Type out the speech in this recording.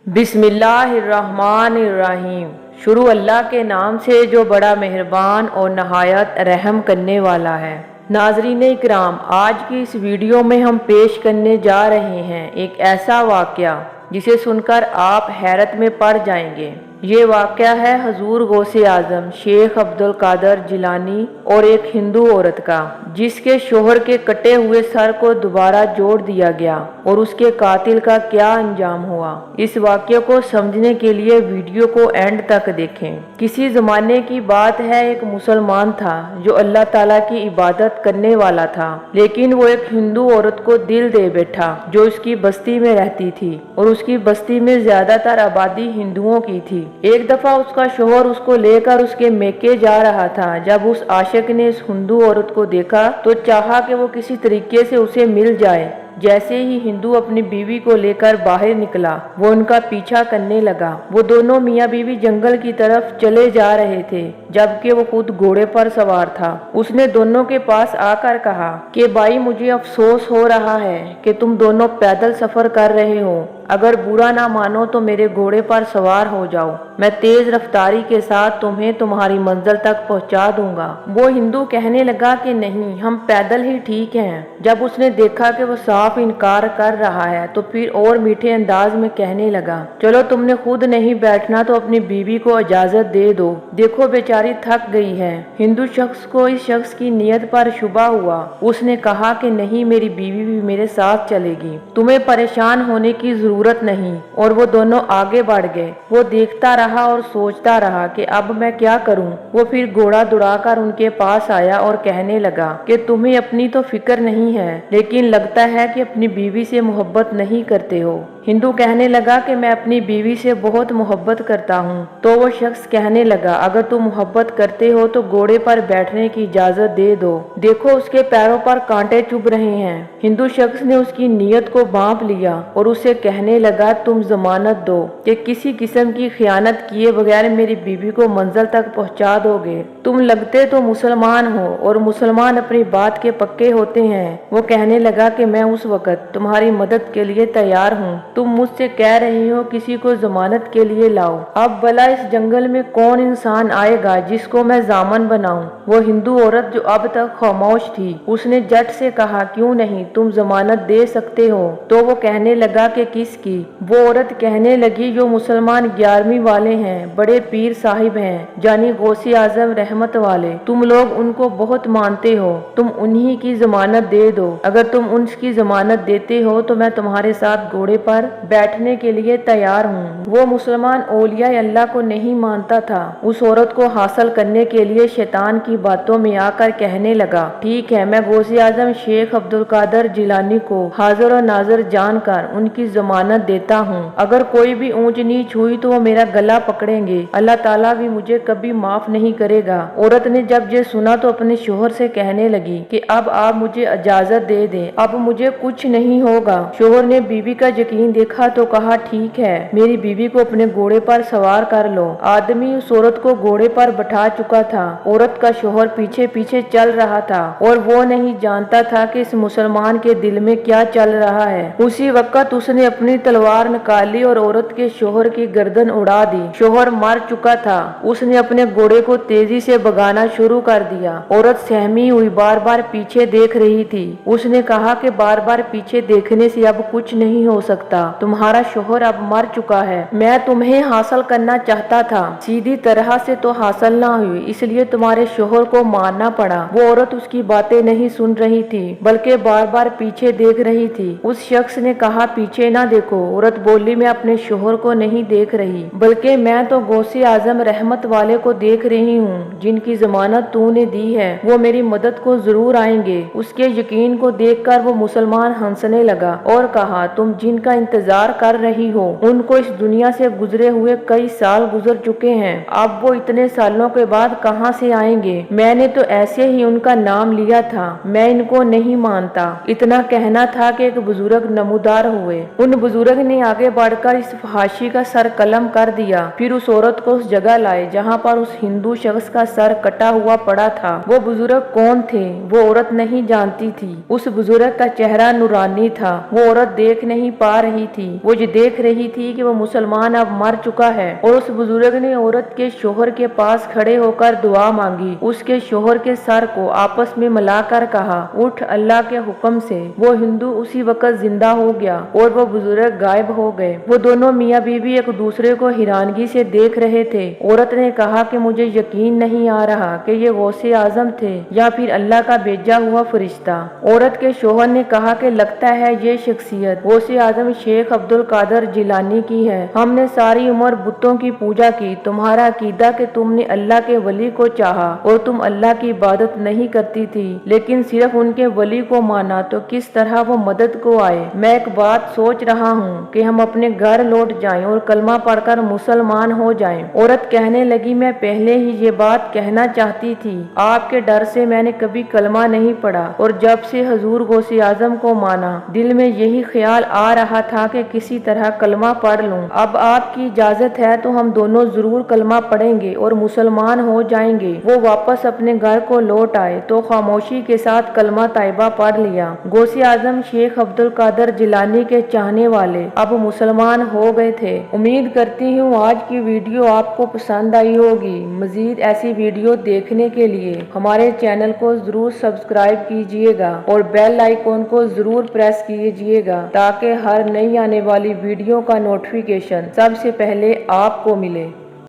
बिस्मिल्लाहिर्रहमानिर्रहीम। शुरू अल्लाह के नाम से जो बड़ा मेहरबान और नहायत रहम करने वाला है। नाज़रीन इकराम, आज की इस वीडियो में हम पेश करने जा रहे हैं एक ऐसा वाक़या जिसे सुनकर आप हैरत में पड़ जाएंगे। ये वाक़या है हजूर गौसे आज़म शेख अब्दुल कादर जिलानी और एक हिंदू औरत का, जिसके शोहर के कटे हुए सर को दोबारा जोड़ दिया गया और उसके कातिल का क्या अंजाम हुआ। इस वाक़ये को समझने के लिए वीडियो को एंड तक देखें। किसी ज़माने की बात है, एक मुसलमान था जो अल्लाह ताला की इबादत करने वाला था, लेकिन वो एक हिंदू औरत को दिल दे बैठा जो उसकी बस्ती में रहती थी और उसकी बस्ती में ज्यादातर आबादी हिंदुओं की थी। एक दफा उसका शोहर उसको लेकर उसके मेके जा रहा था। जब उस आशिक ने इस हिंदू औरत को देखा तो चाहा कि वो किसी तरीके से उसे मिल जाए। जैसे ही हिंदू अपनी बीवी को लेकर बाहर निकला, वो उनका पीछा करने लगा। वो दोनों मियाँ बीवी जंगल की तरफ चले जा रहे थे, जबकि वो खुद घोड़े पर सवार था। उसने दोनों के पास आकर कहा कि भाई, मुझे अफसोस हो रहा है कि तुम दोनों पैदल सफर कर रहे हो। अगर बुरा ना मानो तो मेरे घोड़े पर सवार हो जाओ, मैं तेज रफ्तारी के साथ तुम्हें तुम्हारी मंजिल तक पहुंचा दूंगा। वो हिंदू कहने लगा कि नहीं, हम पैदल ही ठीक हैं। जब उसने देखा कि वो साफ इनकार कर रहा है तो फिर और मीठे अंदाज में कहने लगा, चलो तुमने खुद नहीं बैठना तो अपनी बीवी को इजाजत दे दो, देखो बेचारी थक गई है। हिंदू शख्स को इस शख्स की नीयत पर शुबा हुआ। उसने कहा कि नहीं, मेरी बीवी भी मेरे साथ चलेगी, तुम्हें परेशान होने की जरूरत नहीं। और वो दोनों आगे बढ़ गए। वो देखता रहा और सोचता रहा कि अब मैं क्या करूं। वो फिर घोड़ा दौड़ाकर उनके पास आया और कहने लगा कि तुम्हें अपनी तो फिक्र नहीं है, लेकिन लगता है कि अपनी बीवी से मोहब्बत नहीं करते हो। हिंदू कहने लगा कि मैं अपनी बीवी से बहुत मोहब्बत करता हूँ। तो वो शख्स कहने लगा, अगर तुम मोहब्बत करते हो तो घोड़े पर बैठने की इजाजत दे दो, देखो उसके पैरों पर कांटे चुभ रहे हैं। हिंदू शख्स ने उसकी नीयत को भांप लिया और उसे कहने लगा, तुम जमानत दो कि किसी किस्म की खयानत किए बगैर मेरी बीवी को मंजिल तक पहुँचा दोगे। तुम लगते तो मुसलमान हो और मुसलमान अपनी बात के पक्के होते हैं। वो कहने लगा कि मैं उस वक्त तुम्हारी मदद के लिए तैयार हूँ। तुम मुझसे कह रही हो किसी को जमानत के लिए लाओ, अब भला इस जंगल में कौन इंसान आएगा जिसको मैं जामन बनाऊं। वो हिंदू औरत जो अब तक खामोश थी, उसने झट से कहा, क्यों नहीं, तुम जमानत दे सकते हो। तो वो कहने लगा कि किसकी। वो औरत कहने लगी, जो मुसलमान 11वीं वाले हैं, बड़े पीर साहिब हैं, यानी गौसे आजम रहमत वाले, तुम लोग उनको बहुत मानते हो, तुम उन्हीं की जमानत दे दो। अगर तुम उनकी जमानत देते हो तो मैं तुम्हारे साथ घोड़े पर बैठने के लिए तैयार हूँ। वो मुसलमान औलिया अल्लाह को नहीं मानता था। उस औरत को हासिल करने के लिए शैतान की बातों में आकर कहने लगा, ठीक है, मैं गौसे आजम शेख अब्दुल कादर जिलानी को हाजिर और नाजर जानकर उनकी जमानत देता हूँ। अगर कोई भी ऊंच नीच हुई तो वो मेरा गला पकड़ेंगे, अल्लाह ताला भी मुझे कभी माफ नहीं करेगा। औरत ने जब ये सुना तो अपने शोहर से कहने लगी कि अब आप मुझे इजाजत दे दें, अब मुझे कुछ नहीं होगा। शोहर ने बीवी का यकीन देखा तो कहा, ठीक है, मेरी बीवी को अपने घोड़े पर सवार कर लो। आदमी उस औरत को घोड़े पर बैठा चुका था। औरत का शोहर पीछे पीछे चल रहा था और वो नहीं जानता था कि इस मुसलमान के दिल में क्या चल रहा है। उसी वक्त उसने अपनी तलवार निकाली और औरत के शोहर की गर्दन उड़ा दी। शोहर मर चुका था। उसने अपने घोड़े को तेजी से भगाना शुरू कर दिया। औरत सहमी हुई बार बार पीछे देख रही थी। उसने कहा कि बार बार पीछे देखने से अब कुछ नहीं हो सकता, तुम्हारा शोहर अब मर चुका है। मैं तुम्हें हासिल करना चाहता था, सीधी तरह से तो हासिल ना हुई, इसलिए तुम्हारे शोहर को मारना पड़ा। वो औरत उसकी बातें नहीं सुन रही थी, बल्कि बार बार पीछे देख रही थी। उस शख्स ने कहा, पीछे ना देखो। औरत बोली, मैं अपने शोहर को नहीं देख रही, बल्कि मैं तो गौसे आजम रहमत वाले को देख रही हूँ, जिनकी जमानत तूने दी है। वो मेरी मदद को जरूर आएंगे। उसके यकीन को देखकर वो मुसलमान हंसने लगा और कहा, तुम जिनका इंतजार कर रही हो उनको इस दुनिया से गुजरे हुए कई साल गुजर चुके हैं, अब वो इतने सालों के बाद कहां से आएंगे। मैंने तो ऐसे ही उनका नाम लिया था, मैं इनको नहीं मानता। इतना कहना था कि एक बुजुर्ग नमूदार हुए। उन बुजुर्ग ने आगे बढ़कर इस फहाशी का सर कलम कर दिया। फिर उस औरत को उस जगह लाए जहाँ पर उस हिंदू शख्स का सर कटा हुआ पड़ा था। वो बुजुर्ग कौन थे वो औरत नहीं जानती थी। उस बुजुर्ग का चेहरा नूरानी था। वो औरत देख नहीं पा रही रही थी। वो ये देख रही थी कि वो मुसलमान अब मर चुका है और उस बुजुर्ग ने औरत के शोहर के पास खड़े होकर दुआ मांगी। उसके शोहर के सर को आपस में मिलाकर कहा, उठ अल्लाह के हुक्म से। वो हिंदू उसी वक्त जिंदा हो गया और वो बुजुर्ग गायब हो गए। वो दोनों मियाँ बीवी एक दूसरे को हैरानगी से देख रहे थे। औरत ने कहा कि मुझे यकीन नहीं आ रहा कि ये गौसे आजम थे या फिर अल्लाह का भेजा हुआ फरिश्ता। औरत के शोहर ने कहा कि लगता है ये शख्सियत गौसे आजम शेख अब्दुल कादर जिलानी की है। हमने सारी उम्र बुतों की पूजा की। तुम्हारा अकीदा कि तुमने अल्लाह के वली को चाहा और तुम अल्लाह की इबादत नहीं करती थी लेकिन सिर्फ उनके वली को माना, तो किस तरह वो मदद को आए। मैं एक बात सोच रहा हूँ कि हम अपने घर लौट जाएं और कलमा पढ़कर मुसलमान हो जाएं। औरत कहने लगी, मैं पहले ही ये बात कहना चाहती थी। आपके डर से मैंने कभी कलमा नहीं पढ़ा और जब से हजूर गौसे आजम को माना दिल में यही ख्याल आ रहा था कि किसी तरह कलमा पढ़ लूं। अब आपकी इजाजत है तो हम दोनों जरूर कलमा पढ़ेंगे और मुसलमान हो जाएंगे। वो वापस अपने घर को लौट आए तो खामोशी के साथ कलमा ताइबा पढ़ लिया। गौसे आजम शेख अब्दुल कादर जिलानी के चाहने वाले अब मुसलमान हो गए थे। उम्मीद करती हूँ आज की वीडियो आपको पसंद आई होगी। मजीद ऐसी वीडियो देखने के लिए हमारे चैनल को जरूर सब्सक्राइब कीजिएगा और बेल आइकॉन को जरूर प्रेस कीजिएगा ताकि हर नई आने वाली वीडियो का नोटिफिकेशन सबसे पहले आपको मिले।